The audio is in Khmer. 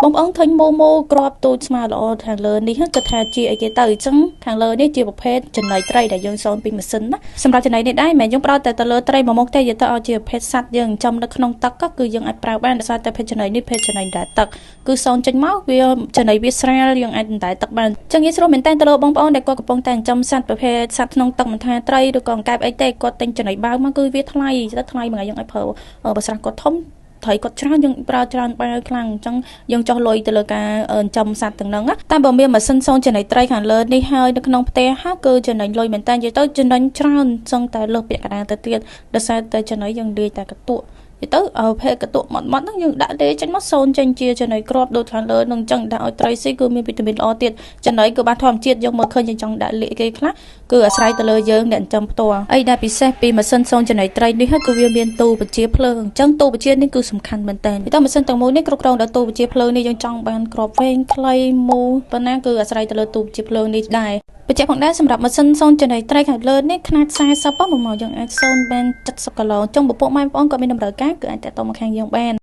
បងប្អូនឃើញម៉ូក្របទូចស្មើល្អខាងលើនេះគិតថាជាអីគេទៅអញ្ចឹងខាងលើនេះជាប្រភេទចំណីត្រីដែលយើងសូនពីម៉ាស៊ីនណាសម្រាប់ចំណីនេះដែរមិនមែនយើងប្រោតតែទៅលើត្រីមួយមុខទេយើងទៅឲ្យជាប្រភេទសត្វយើងចំនៅក្នុងទឹកគឺយើងអាចប្រើបានដោយសារតែភេទចំណីនេះភេទចំណីដែលទឹកគឺសូនចេញមកវាចំណីវាស្រាលយើងអាចតែទឹកបានអញ្ចឹងងាយស្រួលមែនតើទៅលើបងប្អូនដែលគាត់កំពុងតែចិញ្ចឹមសត្វប្រភេទសត្វក្នុងទឹកមិនថាត្រីឬក៏អង្កែបអីទេគាត់ទិញចំណីបើមកគឺវាថ្លៃទៅថ្លៃមួយថ្ងៃយើងអាចប្រើបើស្រះគាត់ធំត្រីគាត់ច្រើនយើងប្រើច្រើនបែបខ្លាំងអញ្ចឹងយើងចោះលុយទៅលើការចំសัตว์ទាំងហ្នឹងតែបើមានម៉ាស៊ីនសូនចំណីត្រីខាងលើនេះហើយនៅក្នុងផ្ទះគឺចំណេញលុយមែនតើនិយាយទៅចំណេញច្រើនសឹងតែលើសពាក់កណ្ដាលទៅទៀតដោយសារតែចំណីយើងលាយតែកតុទៅភេទកតុម៉ត់ហ្នឹងយើងដាក់លេចេញមកសូនចេញជាចំណីក្របដូចខាងលើនឹងអញ្ចឹងដាក់ឲ្យត្រីស៊ីគឺមានវីតាមីនល្អទៀតចំណីគឺបានធម្មជាតិយើងមើលឃើញយើងចង់ដាក់លេគេខ្លះគឺអាស្រ័យទៅលើយើងអ្នកចិញ្ចឹមផ្ទាល់អីដែលពិសេសពីម៉ាស៊ីនសូនចំណីត្រីនេះគឺវាមានទូបញ្ជាភ្លើងអញ្ចឹងទូបញ្ជានេះគឺសំខាន់មែនតើម៉ាស៊ីនទាំងមូលនេះគ្រប់គ្រងដោយទូបញ្ជាភ្លើងនេះយើងចង់បានក្របវែងខ្លីមូលប៉ុណ្ណាគឺអាស្រ័យទៅលើទូបញ្ជាភ្លើងនេះដែរបញ្ជាក់ផងដែរសម្រាប់ម៉ាស៊ីនសូនចំណីត្រីខាងលើនេះខ្នាត40មកយើងអាចសូនបាន70គីឡូអញ្ចឹងពពួកម៉ែបងប្អូនក៏មានតម្រូវការគឺអាចតាក់ទងមកខាងយើងបាន